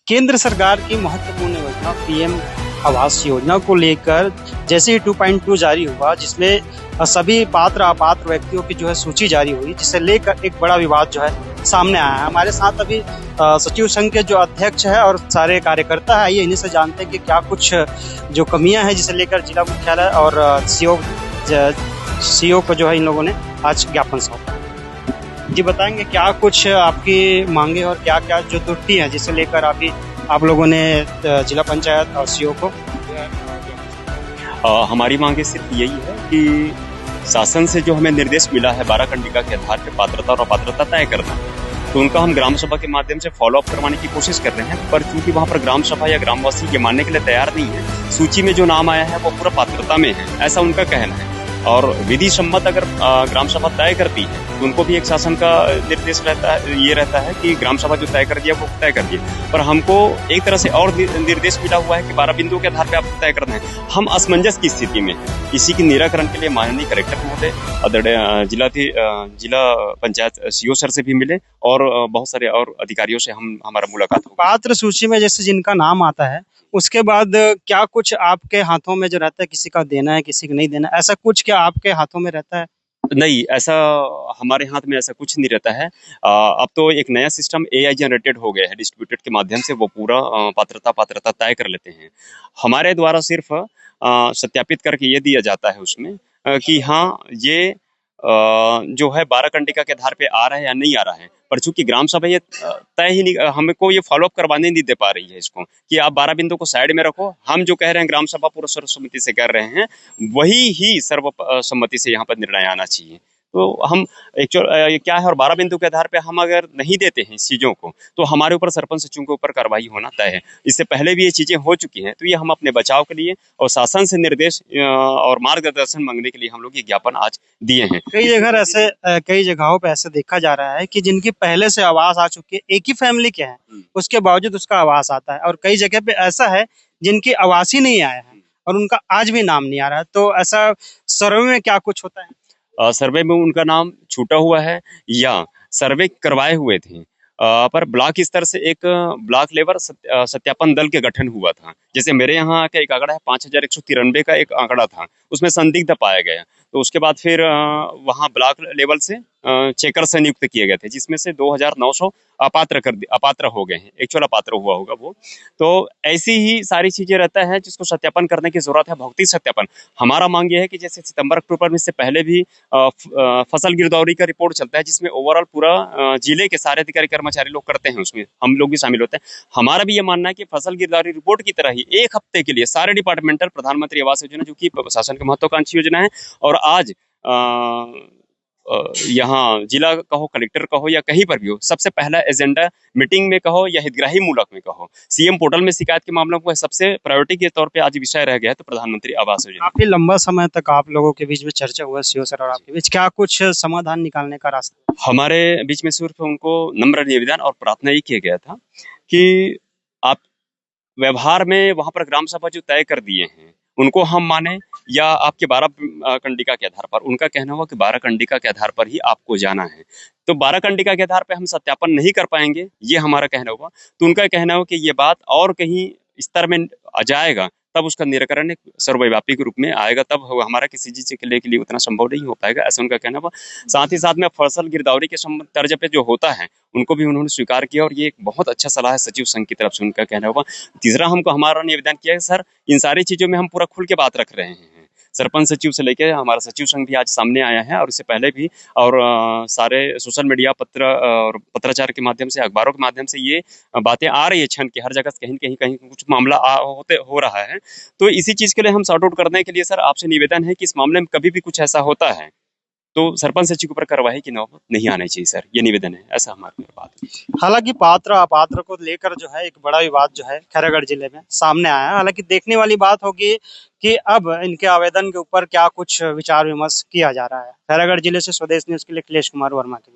केंद्र सरकार की महत्वपूर्ण योजना पीएम आवास योजना को लेकर जैसे ही 2.2 जारी हुआ, जिसमें सभी पात्र अपात्र व्यक्तियों की जो है सूची जारी हुई, जिसे लेकर एक बड़ा विवाद जो है सामने आया है। हमारे साथ अभी सचिव संघ के जो अध्यक्ष है और सारे कार्यकर्ता है, ये इन्हीं से जानते हैं कि क्या कुछ जो कमियां हैं, जिसे लेकर जिला मुख्यालय और सीओ को जो है इन लोगों ने आज ज्ञापन सौंपा। जी बताएंगे क्या कुछ आपकी मांगे और क्या क्या जो त्रुटि है, जिसे लेकर अभी आप लोगों ने जिला पंचायत और सीओ को हमारी मांगे सिर्फ यही है कि शासन से जो हमें निर्देश मिला है 12 कंडिका के आधार पर पात्रता और अपात्रता तय करना, तो उनका हम ग्राम सभा के माध्यम से फॉलो अप करवाने की कोशिश कर रहे हैं। पर चूंकि वहां पर ग्राम सभा या ग्रामवासी ये मानने के लिए तैयार नहीं है, सूची में जो नाम आया है वो पूरा पात्रता में है, ऐसा उनका कहना है। और विधि सम्मत अगर ग्राम सभा तय करती है तो उनको भी एक शासन का निर्देश रहता है कि ग्राम सभा जो तय कर दिया वो तय कर दिए। पर हमको एक तरह से और निर्देश मिला हुआ है कि 12 बिंदुओं के आधार पर आपको तय करना है। हम असमंजस की स्थिति में हैं। इसी के निराकरण के लिए माननीय कलेक्टर महोदय, जिला पंचायत सीओ सर से भी मिले और बहुत सारे और अधिकारियों से हमारा मुलाकात हुआ। पात्र सूची में जैसे जिनका नाम आता है, उसके बाद क्या कुछ आपके हाथों में जो रहता है, किसी का देना है किसी को नहीं देना, ऐसा कुछ क्या आपके हाथों में रहता है? नहीं, ऐसा हमारे हाथ में ऐसा कुछ नहीं रहता है। अब तो एक नया सिस्टम एआई जनरेटेड हो गया है, डिस्ट्रीब्यूटेड के माध्यम से वो पूरा पात्रता तय कर लेते हैं। हमारे द्वारा सिर्फ सत्यापित करके ये दिया जाता है उसमें कि हाँ ये जो है 12 कंडिका के आधार पे आ रहा है या नहीं आ रहा है। पर चूंकि ग्राम सभा ये तय ही नहीं, हमको ये फॉलो अप करवाने नहीं दे पा रही है इसको कि आप 12 बिंदु को साइड में रखो। हम जो कह रहे हैं ग्राम सभा पूर्व सर्वसम्मति से कर रहे हैं, वही ही सर्वसम्मति से यहाँ पर निर्णय आना चाहिए। तो हम एक्चुअल क्या है, और 12 बिंदु के आधार पे हम अगर नहीं देते हैं इस चीजों को, तो हमारे ऊपर सरपंच सचिवों के ऊपर कार्रवाई होना तय है। इससे पहले भी ये चीजें हो चुकी हैं, तो ये हम अपने बचाव के लिए और शासन से निर्देश और मार्गदर्शन मांगने के लिए हम लोग ये ज्ञापन आज दिए हैं। कई जगहों पे ऐसे देखा जा रहा है कि जिनकी पहले से आवास आ चुकी है, एक ही फैमिली के हैं, उसके बावजूद उसका आवास आता है, और कई जगह पे ऐसा है जिनकी आवास ही नहीं आया है और उनका आज भी नाम नहीं आ रहा है। तो ऐसा सर्वे में क्या कुछ होता है? सर्वे में उनका नाम छूटा हुआ है या सर्वे करवाए हुए थे, पर ब्लॉक स्तर से एक ब्लॉक लेवल सत्यापन दल के गठन हुआ था। जैसे मेरे यहाँ का एक आंकड़ा है 5193 का एक आंकड़ा था, उसमें संदिग्ध पाया गया, तो उसके बाद फिर वहाँ ब्लॉक लेवल से चेकर से नियुक्त किए गए थे, जिसमें से 2900 अपात्र हो गए हैं। एक्चुअल अपात्र हुआ होगा वो। तो ऐसी ही सारी चीजें रहता है जिसको सत्यापन करने की जरूरत है, भौतिक सत्यापन। हमारा मांग ये है कि जैसे सितंबर अक्टूबर में इससे पहले भी फसल गिरदौरी का रिपोर्ट चलता है, जिसमें ओवरऑल पूरा जिले के सारे अधिकारी कर्मचारी लोग करते हैं, उसमें हम लोग भी शामिल होते हैं। हमारा भी ये मानना है कि फसल गिरदौरी रिपोर्ट की तरह ही एक हफ्ते के लिए सारे डिपार्टमेंटल प्रधानमंत्री आवास योजना, जो कि शासन की महत्वाकांक्षी योजना है, और आज यहाँ जिला कहो, कलेक्टर कहो या कहीं पर भी हो, सबसे पहला एजेंडा मीटिंग में कहो या हितग्राही मूलक में कहो, सीएम पोर्टल में शिकायत के मामलों को सबसे प्रायोरिटी के तौर पे आज विषय रह गया है, तो प्रधानमंत्री आवास योजना। काफी लंबा समय तक आप लोगों के बीच में चर्चा हुआ, सीओ सर और आपके बीच, क्या कुछ समाधान निकालने का रास्ता? हमारे बीच में सिर्फ उनको नम्र निवेदन और प्रार्थना ये किया गया था कि आप व्यवहार में वहां पर ग्राम सभा जो तय कर दिए हैं उनको हम माने, या आपके 12 कंडिका के आधार पर। उनका कहना हुआ कि 12 कंडिका के आधार पर ही आपको जाना है, तो 12 कंडिका के आधार पर हम सत्यापन नहीं कर पाएंगे, ये हमारा कहना हुआ। तो उनका कहना हो कि ये बात और कहीं स्तर में आ जाएगा, तब उसका निराकरण एक सर्वव्यापी के रूप में आएगा, तब हमारा किसी चीज के लिए उतना संभव नहीं हो पाएगा, ऐसा उनका कहना हुआ। साथ ही साथ में फसल गिरदौरी के तर्ज पे जो होता है उनको भी उन्होंने स्वीकार किया, और ये एक बहुत अच्छा सलाह है सचिव संघ की तरफ से, उनका कहना हुआ। तीसरा हमको हमारा निवेदन किया है, सर इन सारी चीजों में हम पूरा खुल के बात रख रहे हैं। सरपंच सचिव से लेके हमारा सचिव संघ भी आज सामने आया है, और इससे पहले भी, और सारे सोशल मीडिया पत्र और पत्राचार के माध्यम से, अखबारों के माध्यम से ये बातें आ रही है छन की हर जगह कहीं कुछ मामला हो रहा है। तो इसी चीज के लिए हम सॉर्ट आउट करने के लिए सर आपसे निवेदन है कि इस मामले में कभी भी कुछ ऐसा होता है तो सरपंच सचिव के ऊपर कार्रवाई की नौबत नहीं आनी चाहिए सर, ये निवेदन है, ऐसा हमारी बात है। हालांकि पात्र अपात्र को लेकर जो है एक बड़ा विवाद जो है खैरागढ़ जिले में सामने आया है। हालांकि देखने वाली बात होगी कि अब इनके आवेदन के ऊपर क्या कुछ विचार विमर्श किया जा रहा है। खैरागढ़ जिले से स्वदेश न्यूज के लिए अखिलेश कुमार वर्मा की